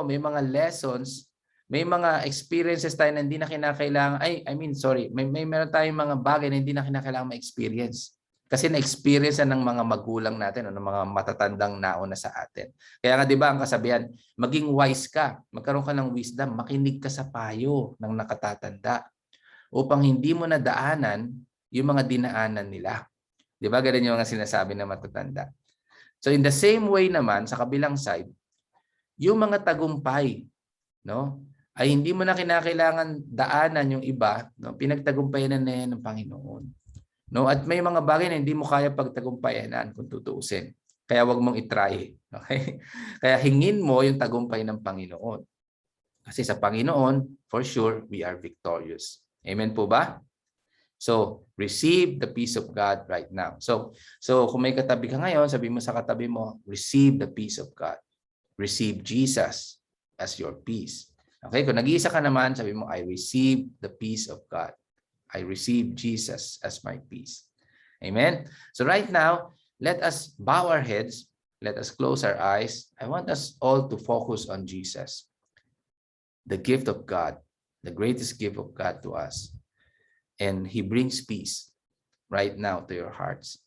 may mga lessons, may mga experiences tayo na hindi na kinakailangan, meron tayong mga bagay na hindi na kinakailangan ma-experience. Kasi na-experience ng mga magulang natin o ng mga matatandang nauna sa atin. Kaya nga 'di ba ang kasabihan, maging wise ka, magkaroon ka ng wisdom, makinig ka sa payo ng nakatatanda upang hindi mo nadaanan yung mga dinaanan nila. 'Di ba? Ganun yung mga sinasabi ng matatanda. So in the same way naman sa kabilang side, yung mga tagumpay, no? Ay hindi mo na kinakailangan daanan yung iba, no? Pinagtagumpayan na yan ng Panginoon. No, at may mga bagay na hindi mo kaya pagtagumpayanan kung tutuusin. Kaya wag mong i-try, okay? Kaya hingin mo yung tagumpay ng Panginoon. Kasi sa Panginoon, for sure, we are victorious. Amen po ba? So, receive the peace of God right now. So kung may katabi ka ngayon, sabi mo sa katabi mo, receive the peace of God. Receive Jesus as your peace. Okay, kung nag-iisa ka naman, sabi mo, I receive the peace of God. I receive Jesus as my peace. Amen? So right now, let us bow our heads. Let us close our eyes. I want us all to focus on Jesus, the gift of God, the greatest gift of God to us. And He brings peace right now to your hearts.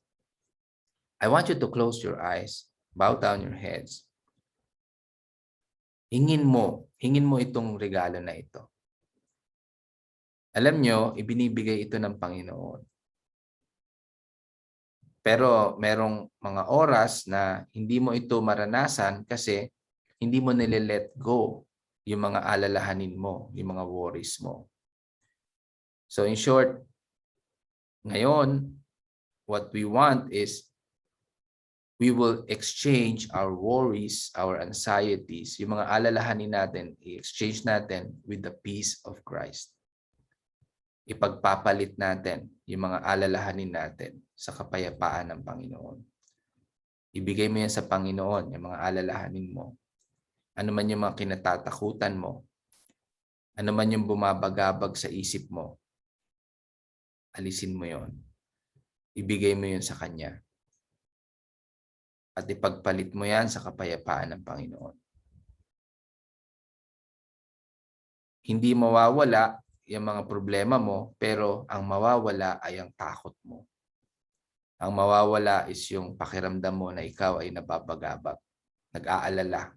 I want you to close your eyes, bow down your heads. Hingin mo itong regalo na ito. Alam nyo, ibinibigay ito ng Panginoon. Pero merong mga oras na hindi mo ito maranasan kasi hindi mo nile-let go yung mga alalahanin mo, yung mga worries mo. So in short, ngayon, what we want is we will exchange our worries, our anxieties, yung mga alalahanin natin, i-exchange natin with the peace of Christ. Ipagpapalit natin yung mga alalahanin natin sa kapayapaan ng Panginoon. Ibigay mo yan sa Panginoon, yung mga alalahanin mo. Ano man yung mga kinatatakutan mo, ano man yung bumabagabag sa isip mo, alisin mo yon. Ibigay mo yun sa Kanya. At ipagpalit mo yan sa kapayapaan ng Panginoon. Hindi mawawala yung mga problema mo, pero ang mawawala ay ang takot mo. Ang mawawala is yung pakiramdam mo na ikaw ay nababagabag, nag-aalala,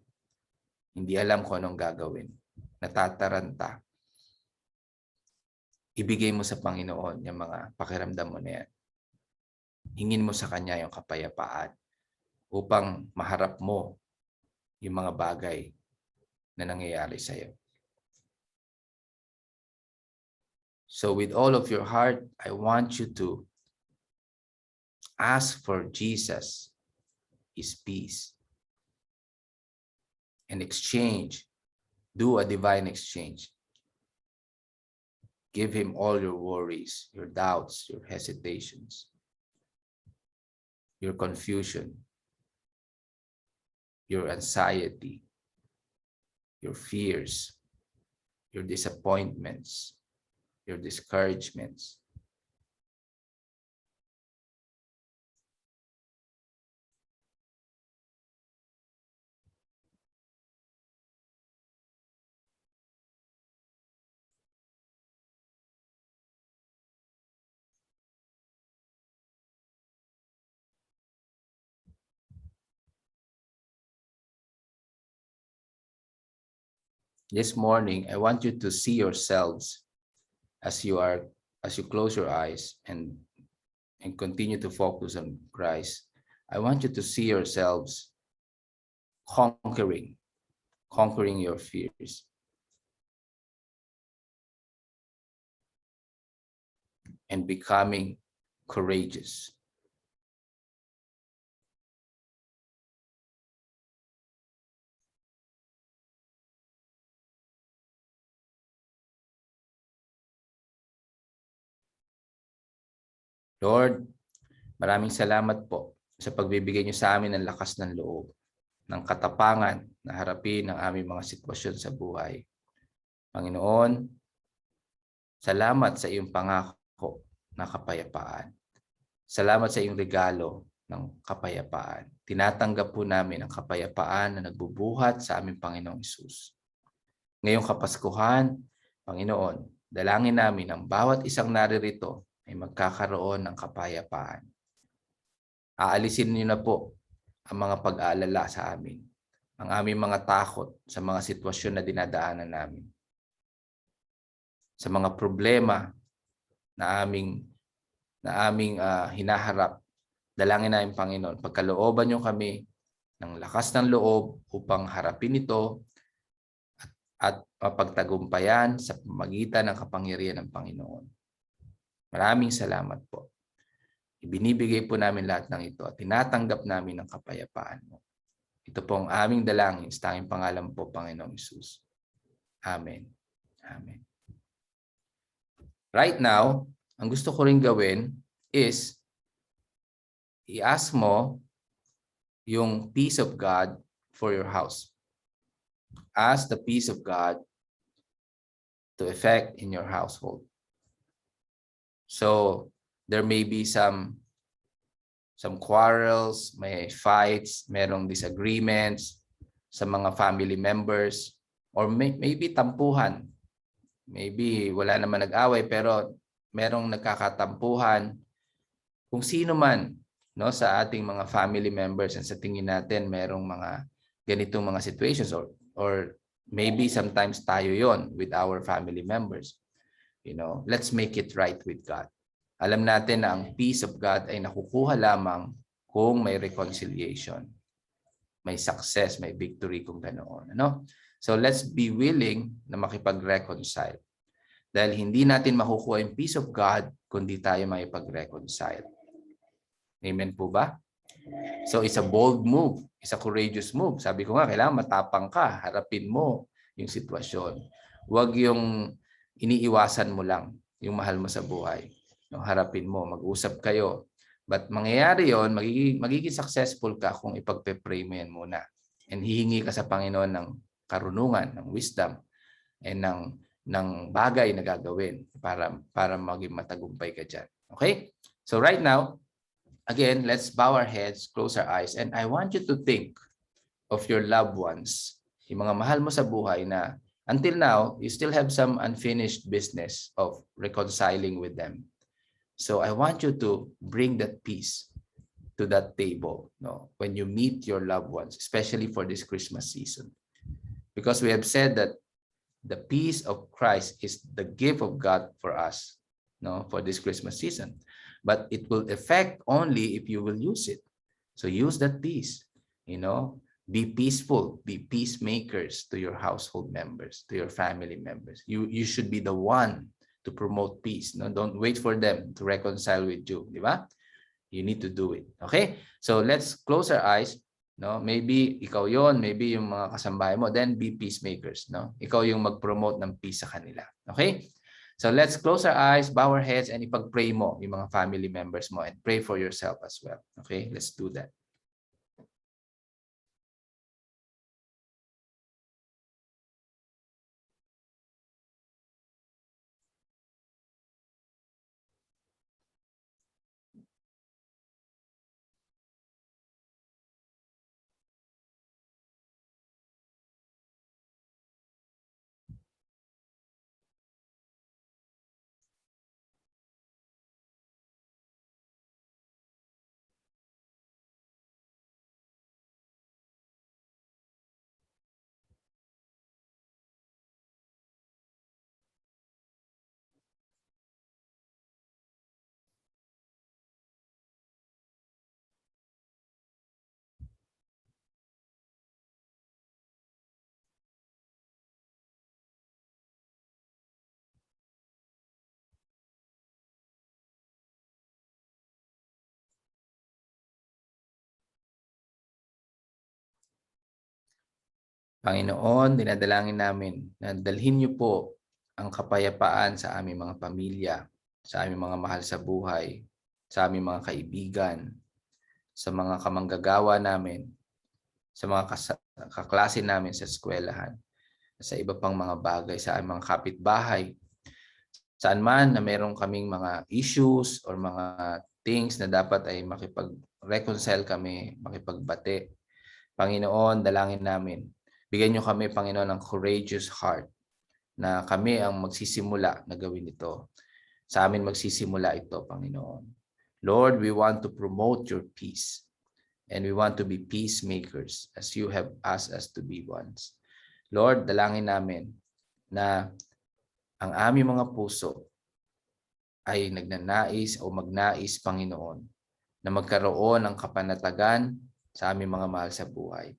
hindi alam kung anong gagawin, natataranta. Ibigay mo sa Panginoon yung mga pakiramdam mo na yan. Hingin mo sa Kanya yung kapayapaan upang maharap mo yung mga bagay na nangyayari sa iyo. So with all of your heart, I want you to ask for Jesus, His peace, and exchange. Do a divine exchange. Give him all your worries, your doubts, your hesitations, your confusion, your anxiety, your fears, your disappointments, your discouragements. This morning, I want you to see yourselves as you close your eyes and continue to focus on Christ. I want you to see yourselves conquering your fears and becoming courageous. Lord, maraming salamat po sa pagbibigay niyo sa amin ng lakas ng loob, ng katapangan na harapin ang aming mga sitwasyon sa buhay. Panginoon, salamat sa iyong pangako na kapayapaan. Salamat sa iyong regalo ng kapayapaan. Tinatanggap po namin ang kapayapaan na nagbubuhat sa aming Panginoong Hesus. Ngayong Kapaskuhan, Panginoon, dalangin namin ang bawat isang naririto ay magkakaroon ng kapayapaan. Aalisin niyo na po ang mga pag-aalala sa amin, ang aming mga takot sa mga sitwasyon na dinadaanan namin, sa mga problema na aming hinaharap. Dalangin namin, Panginoon, pagkalooban niyo kami ng lakas ng loob upang harapin ito at mapagtagumpayan sa pamamagitan ng kapangyarihan ng Panginoon. Maraming salamat po. Ibinibigay po namin lahat ng ito at tinatanggap namin ang kapayapaan mo. Ito po ang aming dalangin sa tanging pangalan po, Panginoong Hesus. Amen. Amen. Right now, ang gusto ko rin gawin is i-ask mo yung peace of God for your house. Ask the peace of God to effect in your household. So there may be some quarrels, may fights, merong disagreements sa mga family members, or maybe tampuhan. Maybe wala naman nag-away pero merong nagkakatampuhan. Kung sino man, no, sa ating mga family members and sa tingin natin merong mga ganitong mga situations, or maybe sometimes tayo yon with our family members. Let's make it right with God. Alam natin na ang peace of God ay nakukuha lamang kung may reconciliation, may success, may victory kung ganoon. So let's be willing na makipag-reconcile. Dahil hindi natin makukuha yung peace of God kung di tayo makipag-reconcile. Amen po ba? So it's a bold move, it's a courageous move. Sabi ko nga, kailangan matapang ka, harapin mo yung sitwasyon. Huwag yung iniiwasan mo lang yung mahal mo sa buhay. Harapin mo, mag-usap kayo. But mangyayari yon, magiging successful ka kung ipagpe-pray mo yan muna. And hihingi ka sa Panginoon ng karunungan, ng wisdom, and ng bagay na gagawin para maging matagumpay ka dyan. Okay? So right now, again, let's bow our heads, close our eyes, and I want you to think of your loved ones, yung mga mahal mo sa buhay na until now, you still have some unfinished business of reconciling with them. So I want you to bring that peace to that table, when you meet your loved ones, especially for this Christmas season. Because we have said that the peace of Christ is the gift of God for us, for this Christmas season. But it will affect only if you will use it. So use that peace, be peaceful, be peacemakers to your household members, to your family members. You should be the one to promote peace. Don't wait for them to reconcile with you, di ba? You need to do it. Okay? So let's close our eyes. Maybe ikaw yon, maybe yung mga kasambahay mo, then be peacemakers. Ikaw yung mag-promote ng peace sa kanila. Okay? So let's close our eyes, bow our heads, and ipag-pray mo yung mga family members mo and pray for yourself as well. Okay, let's do that. Panginoon, dinadalangin namin na dalhin niyo po ang kapayapaan sa aming mga pamilya, sa aming mga mahal sa buhay, sa aming mga kaibigan, sa mga kamanggagawa namin, sa mga kaklase namin sa eskwelahan, sa iba pang mga bagay, sa aming mga kapitbahay, saan man na meron kaming mga issues or mga things na dapat ay makipag-reconcile kami, makipagbati. Panginoon, dalangin namin. Bigyan niyo kami, Panginoon, ng courageous heart na kami ang magsisimula na gawin ito. Sa amin magsisimula ito, Panginoon. Lord, we want to promote your peace and we want to be peacemakers as you have asked us to be ones. Lord, dalangin namin na ang aming mga puso ay nagnanais o magnais, Panginoon, na magkaroon ng kapanatagan sa aming mga mahal sa buhay.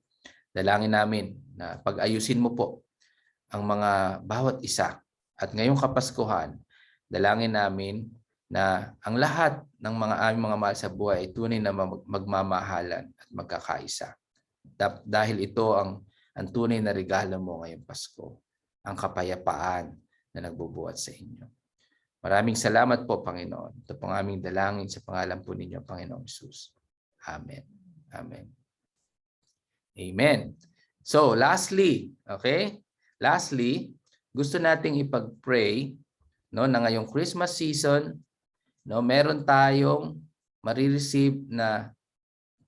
Dalangin namin na pag-ayusin mo po ang mga bawat isa. At ngayong Kapaskuhan, dalangin namin na ang lahat ng mga aming mga mahal sa buhay ay tunay na magmamahalan at magkakaisa. Dahil ito ang tunay na regalo mo ngayong Pasko, ang kapayapaan na nagbubuhat sa inyo. Maraming salamat po, Panginoon. Ito pong aming dalangin sa pangalan po ninyo, Panginoong Jesus. Amen. Amen. Amen. So, lastly, okay? Lastly, gusto nating ipag-pray, no, na ngayong Christmas season, no, meron tayong marireceive na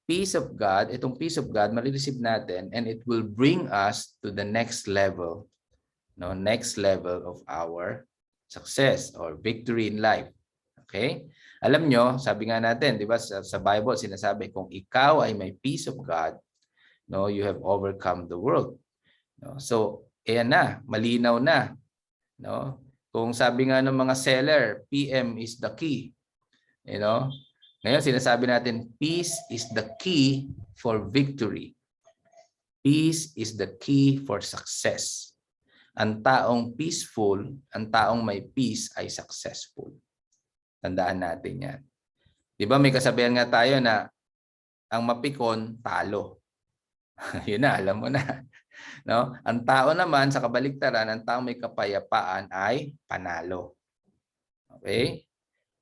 peace of God. Itong peace of God marireceive natin and it will bring us to the next level, no, next level of our success or victory in life. Okay? Alam nyo, sabi nga natin, di ba, sa Bible sinasabi, kung ikaw ay may peace of God, no, you have overcome the world. No? So, ayan na, malinaw na. No? Kung sabi nga ng mga seller, PM is the key. You know? Ngayon, sinasabi natin, peace is the key for victory. Peace is the key for success. Ang taong peaceful, ang taong may peace ay successful. Tandaan natin yan. Di ba may kasabihan nga tayo na ang mapikon, talo. Yun na, alam mo na. No? Ang tao naman, sa kabaliktaran, ang taong may kapayapaan ay panalo. Okay?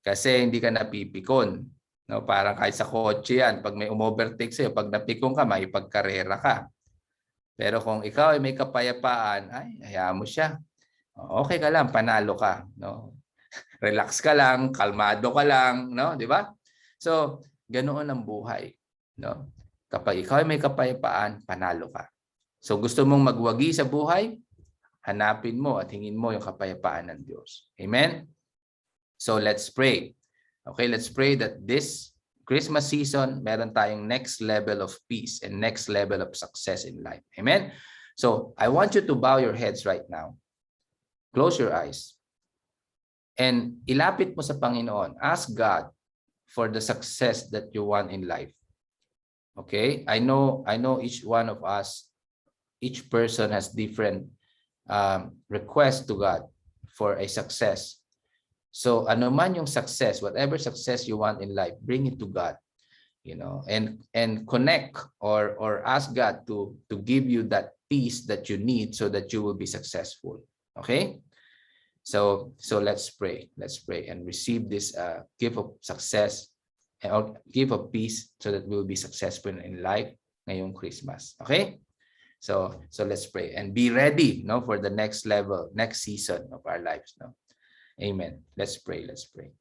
Kasi hindi ka napipikon. No? Parang kahit sa kotse yan, pag may umovertake sa'yo, pag napikon ka, may pagkarera ka. Pero kung ikaw ay may kapayapaan, ay, hayaan mo siya. Okay ka lang, panalo ka. No? Relax ka lang, kalmado ka lang. No? Di ba? So, ganoon ang buhay. No? Kapag ikaw ay may kapayapaan, panalo ka. So gusto mong magwagi sa buhay, hanapin mo at hingin mo yung kapayapaan ng Diyos. Amen? So let's pray. Okay, let's pray that this Christmas season, meron tayong next level of peace and next level of success in life. Amen? So I want you to bow your heads right now. Close your eyes. And ilapit mo sa Panginoon. Ask God for the success that you want in life. Okay, I know each one of us, each person has different requests to God for a success. So ano man yung success, whatever success you want in life, bring it to God, you know, and connect or ask God to give you that peace that you need so that you will be successful. Okay? So let's pray. Let's pray and receive this gift of success and gift of peace so that we will be successful in life ngayong Christmas. Okay? So let's pray and be ready, no, for the next level, next season of our lives, no. Amen. Let's pray. Let's pray.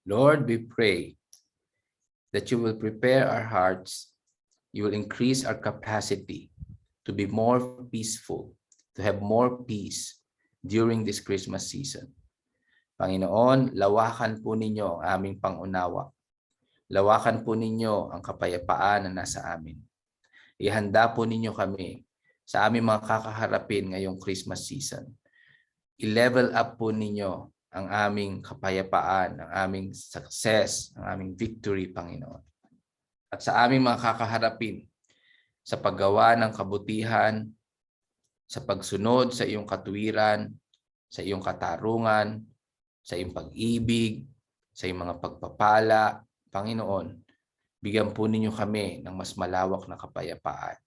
Lord, we pray that you will prepare our hearts, you will increase our capacity to be more peaceful, to have more peace during this Christmas season. Panginoon, lawakan po ninyo ang aming pangunawa. Lawakan po ninyo ang kapayapaan na nasa amin. Ihanda po ninyo kami sa aming mga kakaharapin ngayong Christmas season. I-level up po ninyo ang aming kapayapaan, ang aming success, ang aming victory, Panginoon. At sa aming mga kakaharapin, sa paggawa ng kabutihan, sa pagsunod sa iyong katuwiran, sa iyong katarungan, sa iyong pag-ibig, sa iyong mga pagpapala, Panginoon, bigyan po ninyo kami ng mas malawak na kapayapaan.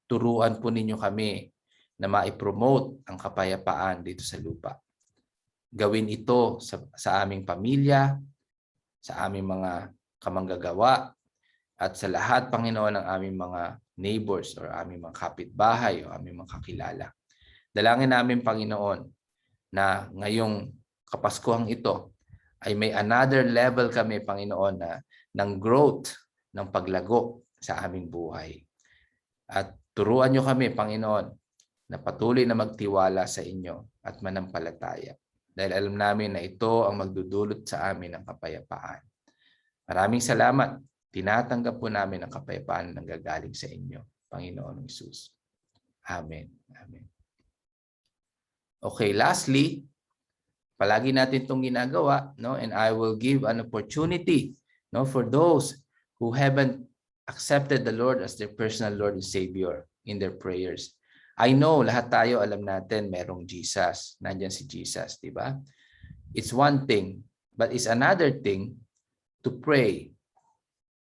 Turuan po ninyo kami na maipromote ang kapayapaan dito sa lupa. Gawin ito sa aming pamilya, sa aming mga kamanggagawa, at sa lahat, Panginoon, ng aming mga neighbors or aming mga kapitbahay o aming mga kakilala. Dalangin namin, Panginoon, na ngayong Kapaskuhang ito ay may another level kami, Panginoon, ng growth, ng paglago sa aming buhay. At turuan niyo kami, Panginoon, na patuloy na magtiwala sa inyo at manampalataya. Dahil alam namin na ito ang magdudulot sa amin ng kapayapaan. Maraming salamat. Tinatanggap po namin ang kapayapaan na nanggagaling sa inyo, Panginoon Hesus. Amen. Amen. Okay, lastly, palagi natin itong ginagawa, no? And I will give an opportunity, no, for those who haven't accepted the Lord as their personal Lord and Savior in their prayers. I know lahat tayo alam natin merong Jesus. Nandiyan si Jesus, di ba? It's one thing, but it's another thing to pray,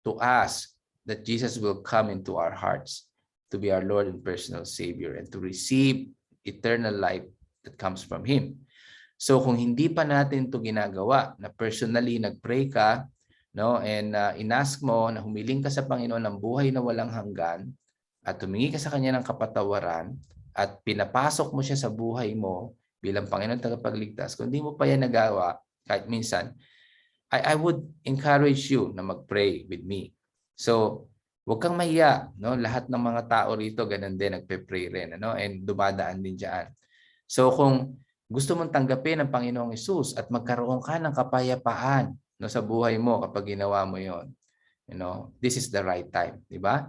to ask that Jesus will come into our hearts to be our Lord and personal Savior and to receive eternal life that comes from Him. So kung hindi pa natin ito ginagawa, na personally nag-pray ka, no, and inask mo na humiling ka sa Panginoon ng buhay na walang hanggan at humingi ka sa Kanya ng kapatawaran at pinapasok mo siya sa buhay mo bilang Panginoon tagapagligtas, kung hindi mo pa yan nagawa, kahit minsan, I would encourage you na mag-pray with me. So, huwag kang mahiya, no? Lahat ng mga tao rito ganun din, nagpe-pray rin, ano? And dumadaan din diyan. So, kung gusto mong tanggapin ang Panginoong Hesus at magkaroon ka ng kapayapaan, no, sa buhay mo kapag ginawa mo 'yon, this is the right time, di ba?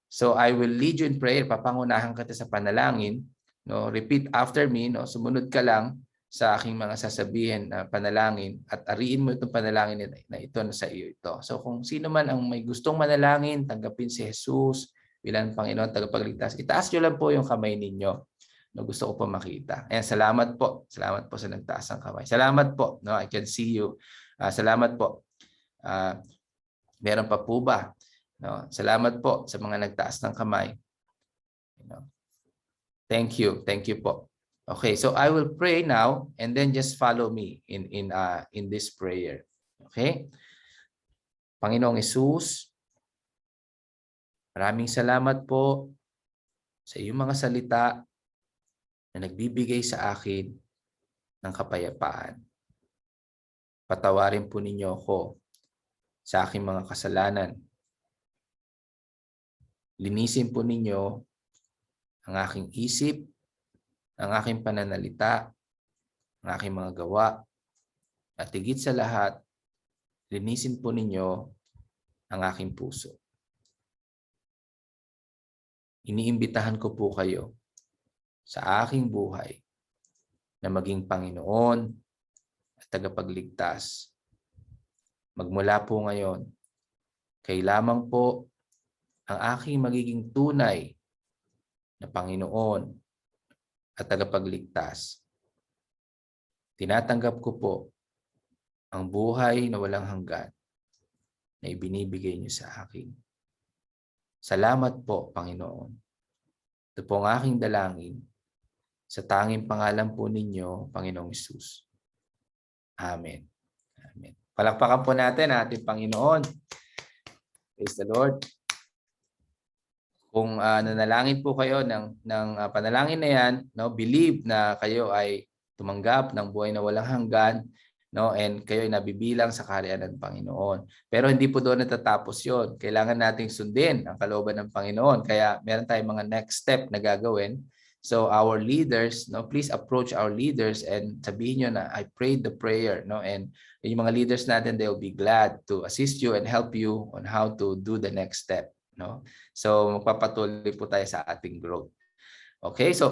So I will lead you in prayer. Papangunahan kita sa panalangin, no? Repeat after me, no? Sumunod ka lang sa aking mga sasabihin na panalangin at ariin mo itong panalangin na ito na sa iyo ito. So kung sino man ang may gustong manalangin, tanggapin si Jesus bilang Panginoon tagapagligtas, itaas niyo lang po yung kamay ninyo. No, gusto ko po makita. Ayan, salamat po. Salamat po sa nagtaas ng kamay. Salamat po. No, I can see you. Salamat po. Meron pa po ba? No, salamat po sa mga nagtaas ng kamay. Thank you. Thank you po. Okay, so I will pray now and then just follow me in this prayer. Okay? Panginoong Hesus, maraming salamat po sa iyong mga salita na nagbibigay sa akin ng kapayapaan. Patawarin po ninyo ako sa aking mga kasalanan. Linisin po ninyo ang aking isip, ang aking pananalita, ang aking mga gawa, at higit sa lahat, linisin po ninyo ang aking puso. iniimbitahan ko po kayo sa aking buhay na maging Panginoon at tagapagligtas. Magmula po ngayon, kayo lamang po ang aking magiging tunay na Panginoon at tagapagligtas. Tinatanggap ko po ang buhay na walang hanggan na ibinibigay niyo sa akin. Salamat po, Panginoon. Ito po ang aking dalangin sa tanging pangalan po ninyo, Panginoong Hesus. Amen. Amen. Palakpakan po natin ang ating Panginoon. Praise the Lord. Kung nanalangin po kayo ng panalangin na yan, no, believe na kayo ay tumanggap ng buhay na walang hanggan, no, and kayo ay nabibilang sa kaharian ng Panginoon. Pero hindi po doon natatapos 'yon. Kailangan nating sundin ang kalooban ng Panginoon. Kaya meron tayong mga next step na gagawin. So our leaders, no, please approach our leaders and sabihin nyo na I prayed the prayer, no, and yung mga leaders natin, they will be glad to assist you and help you on how to do the next step, no. So magpapatuloy po tayo sa ating growth. Okay, so